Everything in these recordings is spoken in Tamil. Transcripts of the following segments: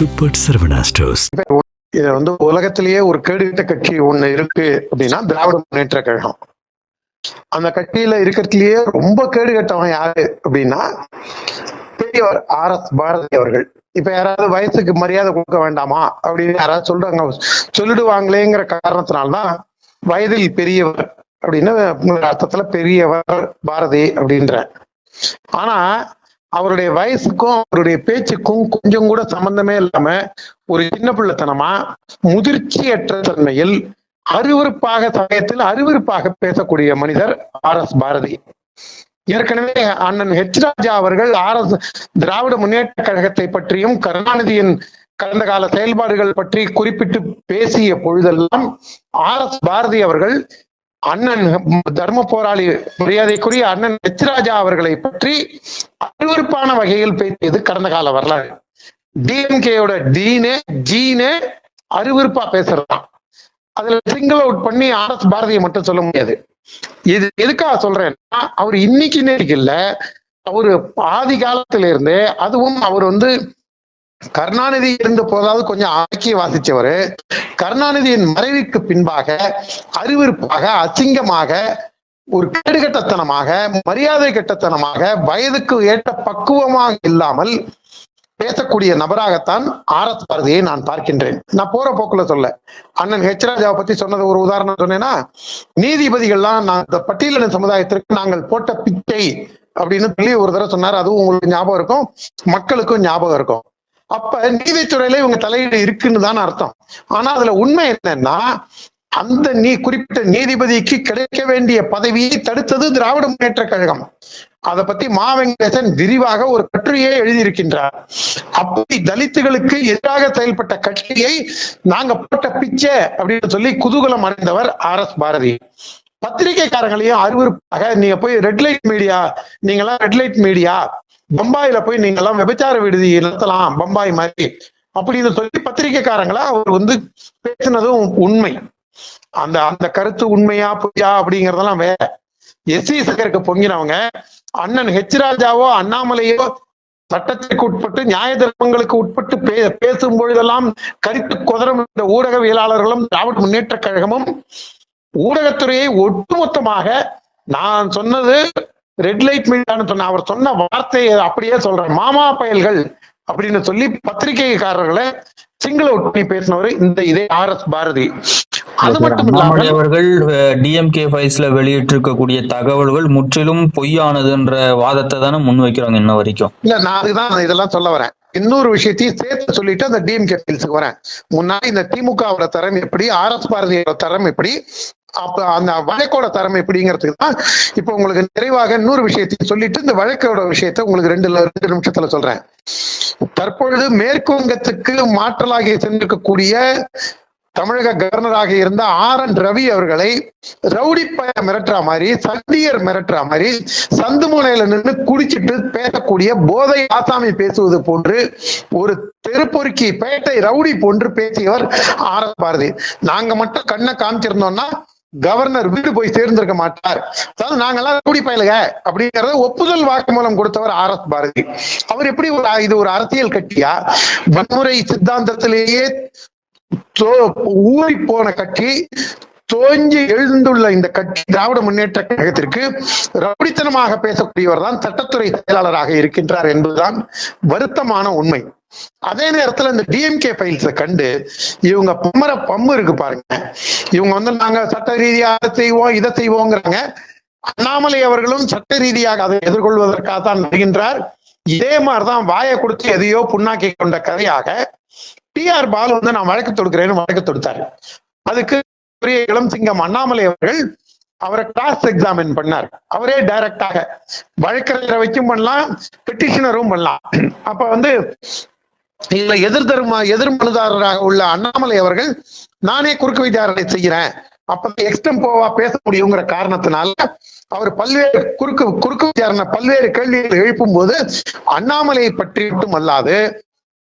Super Saravana stores. இது உலகத்திலேயே ஒரு கேடுகட்ட கட்சி ஒண்ணு இருக்கு அப்படின்னா திராவிட முன்னேற்ற கழகம். அந்த கட்சியில இருக்கிறதுலயே ரொம்ப கேடுகட்டவன் யாரு அப்படின்னா பெரியவர் RS பாரதி அவர்கள். இப்ப யாராவது வயசுக்கு மரியாதை கொடுக்க வேண்டாமா அப்படின்னு யாராவது சொல்றாங்க, சொல்லிடுவாங்களேங்கிற காரணத்தினால்தான் வயதில் பெரியவர் அப்படின்னு அர்த்தத்துல பெரியவர் பாரதி அப்படின்ற. ஆனா அவருடைய வயசுக்கும் அவருடைய பேச்சுக்கும் கொஞ்சம் கூட சம்பந்தமே இல்லாம ஒரு சின்ன பிள்ளைத்தனமா முதிர்ச்சியற்ற தன்மையில் அருவருப்பாக சமயத்தில் அருவருப்பாக பேசக்கூடிய மனிதர் RS பாரதி. ஏற்கனவே அண்ணன் ராஜா அவர்கள் திராவிட முன்னேற்ற கழகத்தை பற்றியும் கருணாநிதியின் கடந்த கால செயல்பாடுகள் பற்றி குறிப்பிட்டு பேசிய பொழுதெல்லாம் RS பாரதி அவர்கள் அண்ணன் தர்ம போராளி மரியாதைக்குரிய அண்ணன் ராஜா அவர்களை பற்றி அருவருப்பான வகையில் பேசியது கடந்த கால வரலாறு. டிஎம்கேயோட ஜீனே அருவருப்பா பேசுறதான். அதுல சிங்கிள் அவுட் பண்ணி RS பாரதியை மட்டும் சொல்ல முடியாது. இது எதுக்காக சொல்றேன்னா, அவர் இன்னைக்கு இல்ல, அவரு ஆதி காலத்தில இருந்தே, அதுவும் அவர் கருணாநிதி இருந்த போதாவது கொஞ்சம் ஆக்கி வாசிச்சவரு. கருணாநிதியின் மறைவுக்கு பின்பாக அருவருப்பாக அசிங்கமாக ஒரு கேடுகட்டத்தனமாக மரியாதை கட்டத்தனமாக வயதுக்கு ஏற்ற பக்குவமாக இல்லாமல் பேசக்கூடிய நபராகத்தான் RS பாரதியை நான் பார்க்கின்றேன். நான் போற போக்குல சொல்ல அண்ணன் ராஜாவை பத்தி சொன்னது ஒரு உதாரணம் சொன்னேன்னா, நீதிபதிகள்லாம் பட்டியலின சமுதாயத்திற்கு நாங்கள் போட்ட பிச்சை அப்படின்னு சொல்லி ஒரு தடவை சொன்னார். அதுவும் உங்களுக்கு ஞாபகம் இருக்கும், மக்களுக்கும் ஞாபகம் இருக்கும். அப்ப நீதித்துறையில இவங்க தலையீடு இருக்குன்னு தான் அர்த்தம். ஆனா அதுல உண்மை என்னன்னா, அந்த குறிப்பிட்ட நீதிபதிக்கு கிடைக்க வேண்டிய பதவியை தடுத்தது திராவிட முன்னேற்ற கழகம். அதை பத்தி வெங்கடேசன் விரிவாக ஒரு கட்டுரையை எழுதியிருக்கின்றார். அப்படி தலித்துகளுக்கு எதிராக செயல்பட்ட கட்சியை நாங்க போட்ட பிச்சை அப்படின்னு சொல்லி குதூகலம் அடைந்தவர் RS பாரதி. பத்திரிகைக்காரங்களையும் அருவருப்பாக நீங்க போய் ரெட்லைட் மீடியா பம்பாயில போய் நீங்க எல்லாம் விபச்சார விடுதி நடத்தலாம் பம்பாய் மாதிரி அப்படின்னு சொல்லி பத்திரிகைக்காரங்களா அவர் பேசினதும் உண்மை. அந்த கருத்து உண்மையா பொய்யா அப்படிங்கறதெல்லாம் வேற. SC சங்கருக்கு பொங்கினவங்க அண்ணன் ராஜாவோ அண்ணாமலையோ சட்டத்திற்கு உட்பட்டு நியாய தர்மங்களுக்கு உட்பட்டு பேசும் பொழுதெல்லாம் கருத்து குதறம் இந்த ஊடகவியலாளர்களும் திராவிட முன்னேற்ற கழகமும் ஊடகத்துறையை ஒட்டுமொத்தமாக நான் சொன்னது ரெட் லைட் மீடியான்னு சொன்ன அவர் சொன்ன வார்த்தையை அப்படியே சொல்றேன், மாமா பயல்கள் அப்படின்னு சொல்லி பத்திரிகைக்காரர்களை சிங்கிள் அவுட் பண்ணி பேசினவர் இதே RS பாரதி. அது மட்டும் இல்லாமல் அவர்கள் டிஎம்கே ஃபைல்ஸ்ல வெளியிட்டிருக்கக்கூடிய தகவல்கள் முற்றிலும் பொய்யானதுன்ற வாதத்தை தானே முன்வைக்கிறாங்க இன்ன வரைக்கும். இல்ல, நான் அதுதான் இதெல்லாம் சொல்ல வரேன். இன்னொரு விஷயத்தையும் சேர்த்து சொல்லிட்டு அந்த டிஎம்கே ஃபைல்ஸுக்கு வரேன். முன்னாடி இந்த திமுகவோட தரம் எப்படி, RS பாரதியோட தரம் எப்படி, அப்ப அந்த வழக்கோட தரம் எப்படிங்கிறதுக்கு தான் இப்ப உங்களுக்கு நிறைவாக இன்னொரு விஷயத்தையும் சொல்லிட்டு இந்த வழக்கோட விஷயத்த உங்களுக்கு ரெண்டு நிமிஷத்துல சொல்றேன். தற்பொழுது மேற்கு வங்கத்துக்கு மாற்றலாகி சென்றிருக்கக்கூடிய தமிழக கவர்னராக இருந்த RN ரவி அவர்களை ரவுடி பய மிரட்டுற மாதிரி, சண்டியர் மிரட்டுற மாதிரி, சந்து முனையில நின்று குடிச்சிட்டு பேசக்கூடிய போதை ஆசாமி பேசுவது போன்று ஒரு தெருப்பொறுக்கி பேட்டை ரவுடி போன்று பேசியவர் RS பாரதி. நாங்க மட்டும் கண்ணை காமிச்சிருந்தோம்னா கவர்னர் வீடு போய் சேர்ந்திருக்க மாட்டார். அதாவது நாங்கெல்லாம் ரவுடி பயலுக அப்படிங்கறத ஒப்புதல் வாக்குமூலம் கொடுத்தவர் RS பாரதி. அவர் எப்படி இது ஒரு அரசியல் கட்சியா? வன்முறை சித்தாந்தத்திலேயே ஊறி போன கட்சி, தோஞ்சி எழுந்துள்ள இந்த கட்சி திராவிட முன்னேற்ற கழகத்திற்கு ரவுடித்தனமாக பேசக்கூடியவர் தான் சட்டத்துறை செயலாளராக இருக்கின்றார் என்பதுதான் வருத்தமான உண்மை. அதே நேரத்துல இந்த டிஎம்கே ஃபைல்ஸ கண்டு இவங்க பம்பு இருக்கு பாருங்க. இவங்க நாங்க சட்ட ரீதியாக அதை செய்வோம் இதை செய்வோங்கிறாங்க. அண்ணாமலை அவர்களும் சட்ட ரீதியாக அதை எதிர்கொள்வதற்காக தான் வருகின்றார். இதே மாதிரிதான் வாயை கொடுத்து எதையோ புண்ணாக்கி கொண்ட கதையாக TR பாலு நான் வழக்கு தொடுக்கிறேன்னு வழக்கு தொடுத்தாரு. அதுக்கு இளம் சிங்கம் அண்ணாமலை அவர்கள் அவரை கிராஸ் எக்ஸாமின் பண்ணார். அவரே டைரக்டாக வழக்கறிஞரை வைக்கும் பண்ணலாம், பெட்டிஷனரும் பண்ணலாம். அப்ப இதுல எதிர் மனுதாரராக உள்ள அண்ணாமலை அவர்கள் நானே குறுக்கு விசாரணை செய்கிறேன், அப்ப எக்ஸ்டெம்போவா பேச முடியுங்கிற காரணத்தினால அவர் பல்வேறு குறுக்கு விசாரணை பல்வேறு கேள்விகள் எழுப்பும் போது அண்ணாமலையை பற்றி மட்டும் அல்லாது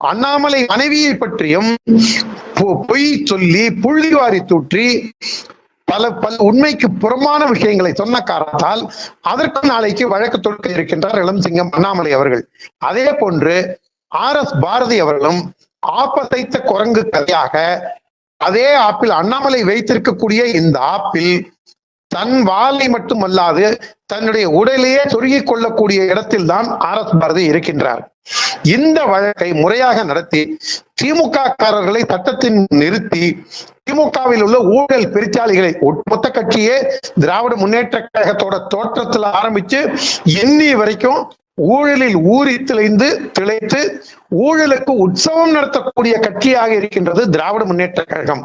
அண்ணாமலை மனைவியை பற்றியும் பொய் சொல்லி புள்ளிவாரி தூற்றி பல உண்மைக்கு புறமான விஷயங்களை சொன்ன காரணத்தால் அதற்கு நாளைக்கு வழக்கு தொடுக்க இருக்கின்றார் இளம் சிங்கம் அண்ணாமலை அவர்கள். அதே போன்று RS பாரதி அவர்களும் ஆப்பசைத்த குரங்கு கதையாக அதே ஆப்பிள் அண்ணாமலை வைத்திருக்கக்கூடிய இந்த ஆப்பிள் தன் வாளை மட்டுமல்லாது தன்னுடைய உடலையே சொருகிக் கொள்ளக்கூடிய இடத்தில் தான் ஆர்.எஸ். பாரதி இருக்கின்றார். இந்த வழக்கை முறையாக நடத்தி திமுக காரர்களை சட்டத்தின் நிறுத்தி திமுகவில் உள்ள ஊழல் பெருச்சாளிகளை ஒட்டுமொத்த கட்சியே திராவிட முன்னேற்ற கழகத்தோட தோற்றத்தில் ஆரம்பிச்சு எண்ணி வரைக்கும் ஊழலில் ஊறி திளைத்து ஊழலுக்கு உற்சவம் நடத்தக்கூடிய கட்சியாக இருக்கின்றது திராவிட முன்னேற்ற கழகம்.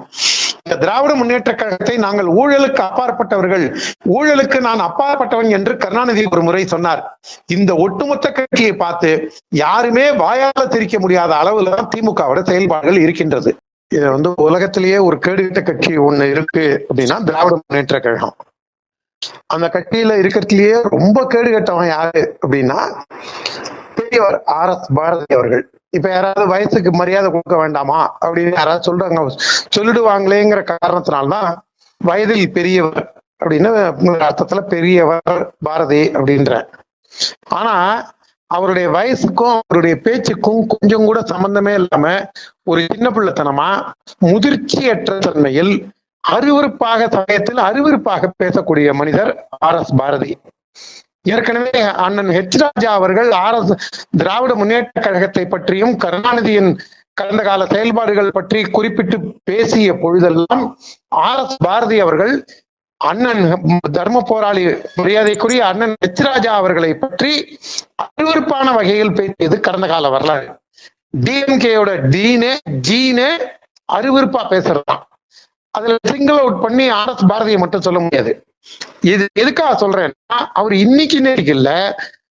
இந்த திராவிட முன்னேற்ற கழகத்தை நாங்கள் ஊழலுக்கு அப்பாற்பட்டவர்கள், ஊழலுக்கு நான் அப்பாற்பட்டவன் என்று கருணாநிதி ஒரு முறை சொன்னார். இந்த ஒட்டுமொத்த கட்சியை பார்த்து யாருமே வாயால திரிக்க முடியாத அளவுல தான் திமுகவோட செயல்பாடுகள் இருக்கின்றது. இது உலகத்திலேயே ஒரு கேடுகட்ட கட்சி ஒண்ணு இருக்கு அப்படின்னா திராவிட முன்னேற்ற கழகம். அந்த கட்சியில இருக்கிறதுலயே ரொம்ப கேடுகட்டவன் யாரு அப்படின்னா பெரியவர் ஆர்.எஸ். பாரதி அவர்கள். இப்ப யாராவது வயசுக்கு மரியாதை கொடுக்க வேண்டாமா அப்படின்னு யாராவது சொல்றாங்க, சொல்லிடுவாங்களேங்கிற காரணத்தினால்தான் வயதில் பெரியவர் அப்படின்னு அர்த்தத்துல பெரியவர் பாரதி அப்படின்ற. ஆனா அவருடைய வயசுக்கும் அவருடைய பேச்சுக்கும் கொஞ்சம் கூட சம்பந்தமே இல்லாம ஒரு சின்ன பிள்ளைத்தனமா முதிர்ச்சியற்ற தன்மையில் அருவருப்பாக சமயத்தில் அருவருப்பாக பேசக்கூடிய மனிதர் ஆர்.எஸ். பாரதி. ஏற்கனவே அண்ணன் ஹெச் ராஜா அவர்கள் திராவிட முன்னேற்ற கழகத்தை பற்றியும் கருணாநிதியின் கடந்த கால செயல்பாடுகள் பற்றி குறிப்பிட்டு பேசிய பொழுதெல்லாம் ஆர்.எஸ். பாரதி அவர்கள் அண்ணன் தர்ம போராளி மரியாதைக்குரிய அண்ணன் ஹெச் ராஜா அவர்களை பற்றி அருவருப்பான வகையில் பேசியது கடந்த கால வரலாறு. டிஎம்கேயோட ஜீனே அருவருப்பா பேசுறதுதான். அதுல சிங்கிள் அவுட் பண்ணி ஆர்.எஸ். பாரதியை மட்டும் சொல்ல முடியாது. இது எதுக்காக சொல்றேன்னா, அவர் இன்னைக்கு இல்ல,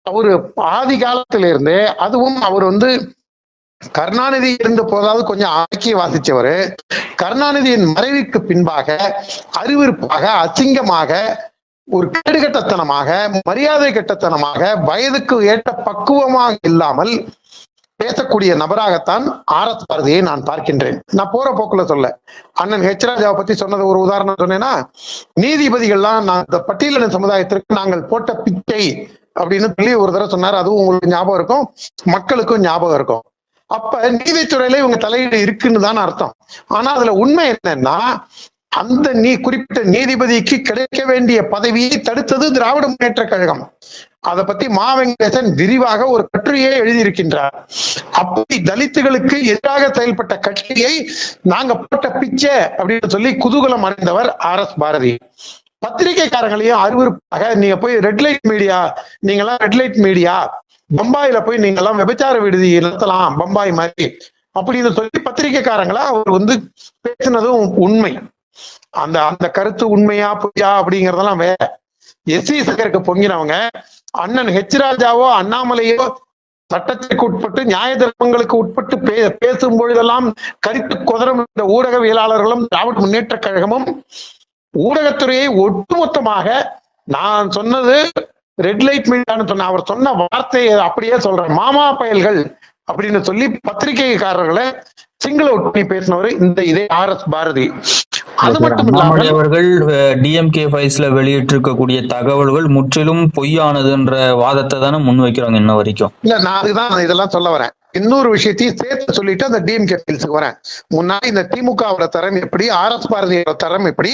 அவரு ஆதி காலத்தில இருந்தே, அதுவும் அவர் கருணாநிதி இருந்த போதாவது கொஞ்சம் ஆக்கி வாசிச்சவரு. கருணாநிதியின் மறைவுக்கு பின்பாக அருவருப்பாக, அசிங்கமாக, ஒரு கேடுகட்டத்தனமாக, மரியாதை கட்டத்தனமாக, வயதுக்கு ஏற்ற பக்குவமாக இல்லாமல் பேசக்கூடிய நபராகத்தான் ஆர்.எஸ். பாரதியை நான் பார்க்கின்றேன். நான் போற போக்குல சொல்ல, அண்ணன் ஹெச் ராஜாவை பத்தி சொன்னது ஒரு உதாரணம் சொன்னேன்னா, நீதிபதிகள்லாம் பட்டியலின சமுதாயத்திற்கு நாங்கள் போட்ட பிச்சை அப்படின்னு சொல்லி ஒரு தடவை சொன்னார். அதுவும் உங்களுக்கு ஞாபகம் இருக்கும், மக்களுக்கும் ஞாபகம் இருக்கும். அப்ப நீதித்துறையில இவங்க தலையீடு இருக்குன்னு தான் அர்த்தம். ஆனா அதுல உண்மை என்னன்னா, அந்த குறிப்பிட்ட நீதிபதிக்கு கிடைக்க வேண்டிய பதவியை தடுத்தது திராவிட முன்னேற்ற கழகம். அதை பத்தி மா வெங்கடேசன் விரிவாக ஒரு கட்டுரையை எழுதியிருக்கின்றார். அப்படி தலித்துகளுக்கு எதிராக செயல்பட்ட கட்சியை நாங்க போட்ட பிச்சை அப்படின்னு சொல்லி குதூகலம் அடைந்தவர் ஆர்.எஸ். பாரதி. பத்திரிகைக்காரங்களையும் அருவருப்பாக, நீங்க போய் ரெட் லைட் மீடியா, பம்பாயில போய் நீங்க எல்லாம் விபச்சார விடுதி நடத்தலாம் பம்பாய் மாதிரி அப்படின்னு சொல்லி பத்திரிகைக்காரங்களா அவர் பேசினதும் உண்மை. அந்த கருத்து உண்மையா பொய்யா அப்படிங்கறதெல்லாம் வேற. எஸ்.வி. சங்கருக்கு பொங்கினவங்க அண்ணன் ஹெச் ராஜாவோ அண்ணாமலையோ சட்டத்திற்கு உட்பட்டு நியாய தர்மங்களுக்கு உட்பட்டு பேசும் பொழுதெல்லாம் கருத்து குதறும் இந்த ஊடகவியலாளர்களும் திராவிட முன்னேற்ற கழகமும் ஊடகத்துறையை ஒட்டுமொத்தமாக, நான் சொன்னது ரெட் லைட் மீடியான்னு சொன்ன அவர் சொன்ன வார்த்தையை அப்படியே சொல்றேன், மாமா பயல்கள் அப்படின்னு சொல்லி பத்திரிகைக்காரர்களை சிங்கிள் அவுட் பண்ணி பேசினவர் இதே ஆர்.எஸ். பாரதி. அது மட்டும் அண்ணாமலை அவர்கள் டிஎம்கே ஃபைல்ஸ்ல வெளியிட்டிருக்கக்கூடிய தகவல்கள் முற்றிலும் பொய்யானதுன்ற வாதத்தை தானே முன்வைக்கிறாங்க இன்ன வரைக்கும். இல்ல, நான் அதுதான் இதெல்லாம் சொல்ல வரேன். இன்னொரு விஷயத்தையும் சேர்த்து சொல்லிட்டு அந்த டிஎம்கே ஃபைல்ஸுக்கு வரேன். முன்னாடி இந்த திமுகவோட தரம் எப்படி, ஆர்.எஸ். பாரதியோட தரம் எப்படி,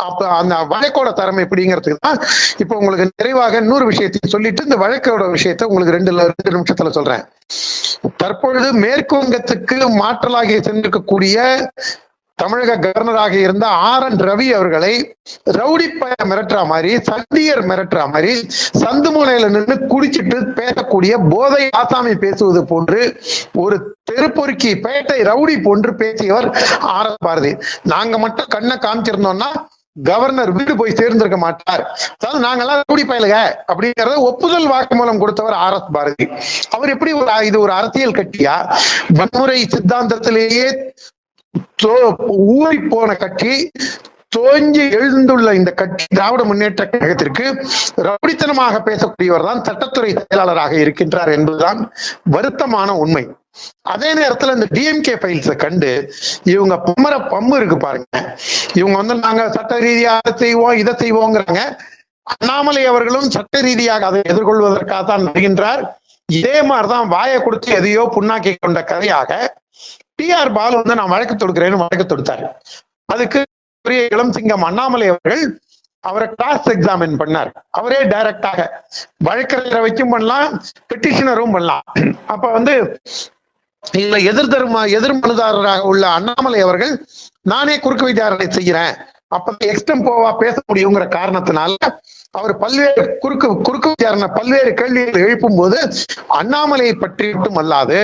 அப்ப அந்த வழக்கோட தரம் எப்படிங்கிறதுக்கு தான் இப்ப உங்களுக்கு நிறைவாக இன்னொரு விஷயத்தையும் சொல்லிட்டு இந்த வழக்கோட விஷயத்த உங்களுக்கு ரெண்டு நிமிஷத்துல சொல்றேன். தற்பொழுது மேற்கு வங்கத்துக்கு மாற்றலாகி சென்றிருக்கக்கூடிய தமிழக கவர்னராக இருந்த ஆர்.என். ரவி அவர்களை ரவுடி பய மிரட்டுற மாதிரி, சண்டியர் மிரட்டுற மாதிரி, சந்து முனையில நின்று குடிச்சிட்டு பேசக்கூடிய போதை ஆசாமி பேசுவது போன்று ஒரு தெருப்பொறுக்கி பேட்டை ரவுடி போன்று பேசியவர் ஆர்.எஸ். பாரதி. நாங்க மட்டும் கண்ணை காமிச்சிருந்தோம்னா கவர்னர் வீடு போய் சேர்ந்திருக்க மாட்டார். அதாவது நாங்கெல்லாம் ரவுடி பயலுக அப்படிங்கறத ஒப்புதல் வாக்குமூலம் கொடுத்தவர் ஆர்.எஸ். பாரதி. அவர் எப்படி இது ஒரு அரசியல் கட்சியா? வன்முறை சித்தாந்தத்திலேயே ஊறி போன கட்சி, தோஞ்சி எழுந்துள்ள இந்த கட்சி திராவிட முன்னேற்ற கழகத்திற்கு ரவுடித்தனமாக பேசக்கூடியவர் தான் சட்டத்துறை செயலாளராக இருக்கின்றார் என்பதுதான் வருத்தமான உண்மை. அதே நேரத்துல இந்த டிஎம்கே ஃபைல்ஸ கண்டு இவங்க பம்பு இருக்கு பாருங்க, இவங்க நாங்க சட்ட ரீதியாக அதை செய்வோம் இதை செய்வோங்கிறாங்க. அண்ணாமலை அவர்களும் சட்ட ரீதியாக அதை எதிர்கொள்வதற்காக தான் வருகின்றார். இதே மாதிரிதான் வாயை கொடுத்து எதையோ புண்ணாக்கி கொண்ட கதையாக TR பாலு வந்து நான் வழக்கு தொடுக்கிறேன்னு வழக்கு தொடுத்தாரு. அதுக்கு இளம்சிங்கம் அண்ணாமலை அவர்கள் அவரை கிராஸ் எக்ஸாமின் பண்ணார். அவரே டைரக்டாக வழக்கறிஞரை வைக்கும் பண்ணலாம், பெட்டிஷனரும் பண்ணலாம். அப்ப வந்து இதுல எதிர் மனுதாரராக உள்ள அண்ணாமலை அவர்கள் நானே குறுக்கு விசாரணை செய்யறேன், அப்ப எக்ஸ்டெம்போவா பேச முடியுங்கிற காரணத்தினால அவர் பல்வேறு குறுக்கு விசாரணை பல்வேறு கேள்விகள் எழுப்பும் போது அண்ணாமலையை பற்றி மட்டும் அல்லாது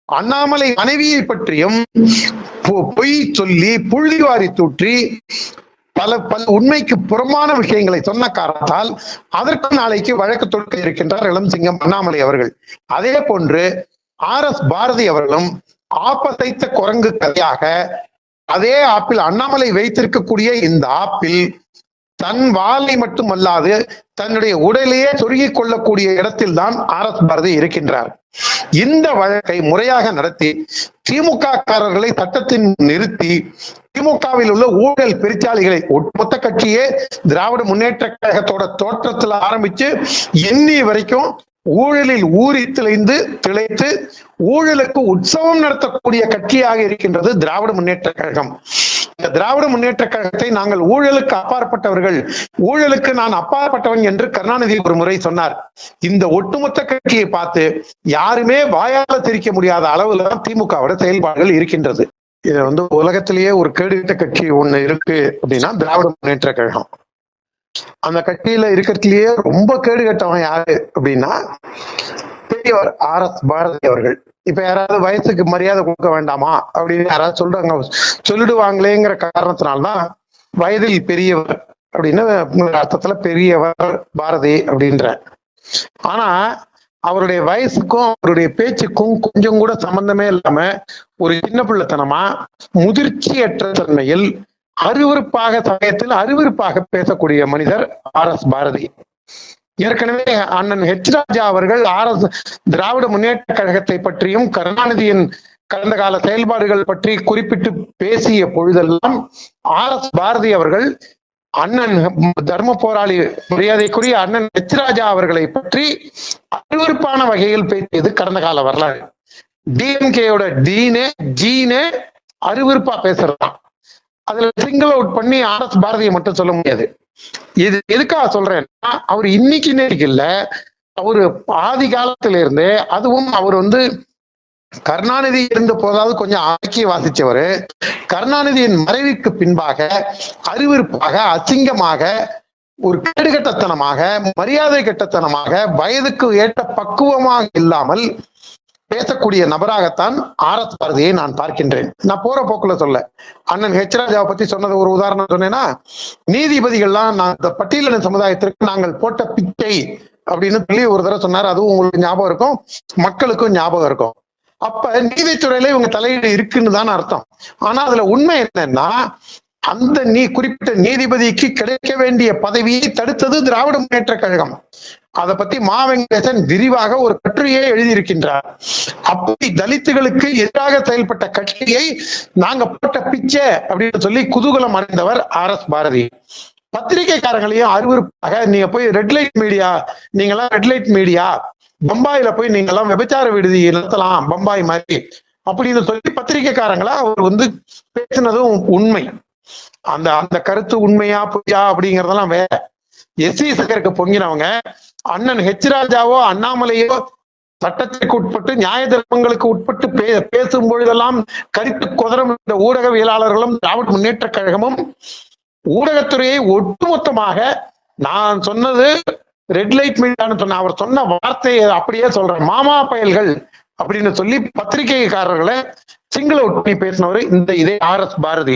அண்ணாமலை மனைவியை பற்றியும் பொய் சொல்லி புள்ளிவாரி தூற்றி பல உண்மைக்கு புறமான விஷயங்களை சொன்ன காரணத்தால் அதற்கு நாளைக்கு வழக்கு தொடுக்க இருக்கின்றார் இளம்சிங்கம் அண்ணாமலை அவர்கள். அதே போன்று RS பாரதி அவர்களும் ஆப்பசைத்த குரங்கு கதையாக அதே ஆப்பில் அண்ணாமலை வைத்திருக்கக்கூடிய இந்த ஆப்பில் தன் வாளை மட்டுமல்லாது தன்னுடைய உடலையே சொருகிக் கொள்ளக்கூடிய இடத்தில் தான் RS பாரதி இருக்கின்றார். இந்த வழக்கை முறையாக நடத்தி திமுக காரர்களை சட்டத்தின் நிறுத்தி திமுகவில் உள்ள ஊழல் பெருச்சாளிகளை ஒட்டுமொத்த கட்சியே திராவிட முன்னேற்ற கழகத்தோட தோற்றத்தில் ஆரம்பிச்சு எண்ணி வரைக்கும் ஊழலில் ஊறி திளைத்து ஊழலுக்கு உற்சவம் நடத்தக்கூடிய கட்சியாக இருக்கின்றது திராவிட முன்னேற்ற கழகம். இந்த திராவிட முன்னேற்ற கழகத்தை நாங்கள் ஊழலுக்கு அப்பாற்பட்டவர்கள், ஊழலுக்கு நான் அப்பாற்பட்டவன் என்று கருணாநிதி ஒரு முறை சொன்னார். இந்த ஒட்டுமொத்த கட்சியை பார்த்து யாருமே வாயால திரிக்க முடியாத அளவுல தான் திமுகவோட செயல்பாடுகள் இருக்கின்றது. இது வந்து உலகத்திலேயே ஒரு கேடுகட்ட கட்சி ஒண்ணு இருக்கு அப்படின்னா திராவிட முன்னேற்ற கழகம். அந்த கட்சியில இருக்கிறதுலயே ரொம்ப கேடுகட்டவன் யாரு அப்படின்னா பெரியவர் RS பாரதி அவர்கள். இப்ப யாராவது வயசுக்கு மரியாதை கொடுக்க வேண்டாமா அப்படின்னு யாராவது சொல்லிடுவாங்களேங்கிற காரணத்தினால்தான் வயதில் பெரியவர் அப்படின்னு அர்த்தத்துல பெரியவர் பாரதி அப்படின்ற. ஆனா அவருடைய வயசுக்கும் அவருடைய பேச்சுக்கும் கொஞ்சம் கூட சம்பந்தமே இல்லாம ஒரு சின்ன பிள்ளைத்தனமா முதிர்ச்சியற்ற தன்மையில் சமயத்தில் அருவருப்பாக பேசக்கூடிய மனிதர் RS பாரதி. ஏற்கனவே அண்ணன் ராஜா அவர்கள் திராவிட முன்னேற்ற கழகத்தை பற்றியும் கருணாநிதியின் கடந்த கால செயல்பாடுகள் பற்றி குறிப்பிட்டு பேசிய பொழுதெல்லாம் RS பாரதி அவர்கள் அண்ணன் தர்ம போராளி மரியாதைக்குரிய அண்ணன் ராஜா அவர்களை பற்றி அருவருப்பான வகையில் பேசியது கடந்த கால வரலாறு. DMK-யோட ஜீனே அருவருப்பா பேசுறதுதான். அதுல சிங்கிள் அவுட் பண்ணி RS பாரதியை மட்டும் சொல்ல முடியாது. இது எதுக்காக சொல்றேன்னா, அவர் இன்னைக்கு இல்ல, அவரு ஆதி காலத்தில இருந்தே, அதுவும் அவர் வந்து கருணாநிதி இருந்த போதாவது கொஞ்சம் ஆக்கி வாசிச்சவரு, கருணாநிதியின் மறைவுக்கு பின்பாக அருவருப்பாக அசிங்கமாக ஒரு கேடுகட்டத்தனமாக மரியாதை கட்டத்தனமாக வயதுக்கு ஏற்ற பக்குவமாக இல்லாமல் பேசக்கூடிய நபராகத்தான் RS பாரதியை நான் பார்க்கின்றேன். நான் போற போக்குல சொல்ல அண்ணன் ராஜாவை பத்தி சொன்னது ஒரு உதாரணம் சொன்னேன்னா, நீதிபதிகள்லாம் பட்டியலின சமுதாயத்திற்கு நாங்கள் போட்ட பிச்சை அப்படின்னு சொல்லி ஒரு தடவை சொன்னார். அதுவும் உங்களுக்கு ஞாபகம் இருக்கும், மக்களுக்கும் ஞாபகம் இருக்கும். அப்ப நீதித்துறையில இவங்க தலையீடு இருக்குன்னு தான் அர்த்தம். ஆனா அதுல உண்மை என்னன்னா, அந்த குறிப்பிட்ட நீதிபதிக்கு கிடைக்க வேண்டிய பதவியை தடுத்தது திராவிட முன்னேற்ற கழகம். அதை பத்தி வெங்கடேசன் விரிவாக ஒரு கட்டுரையை எழுதியிருக்கின்றார். அப்படி தலித்துகளுக்கு எதிராக செயல்பட்ட கட்சியை நாங்க போட்ட பிச்சை அப்படின்னு சொல்லி குதூகலம் அடைந்தவர் RS பாரதி. பத்திரிகைக்காரங்களையும் அருவருப்பாக நீங்க போய் ரெட் லைட் மீடியா பம்பாயில போய் நீங்க எல்லாம் விபச்சார விடுதி நடத்தலாம் பம்பாய் மாதிரி அப்படின்னு சொல்லி பத்திரிகைக்காரங்களா அவர் வந்து பேசினதும் உண்மை. அந்த கருத்து உண்மையா பொய்யா அப்படிங்கறதெல்லாம் வேற. SC சங்கருக்கு பொங்கினவங்க அண்ணன் ராஜாவோ அண்ணாமலையோ சட்டத்திற்கு உட்பட்டு நியாய தர்மங்களுக்கு உட்பட்டு பேசும் பொழுதெல்லாம் கருத்து குதறம் இந்த ஊடகவியலாளர்களும் திராவிட முன்னேற்ற கழகமும் ஊடகத்துறையை ஒட்டுமொத்தமாக நான் சொன்னது ரெட் லைட் மீடியான்னு சொன்ன அவர் சொன்ன வார்த்தையை அப்படியே சொல்றேன், மாமா பயல்கள் அப்படின்னு சொல்லி பத்திரிகைக்காரர்களை சிங்கிள் அவுட் பண்ணி பேசினவர் இதே RS பாரதி.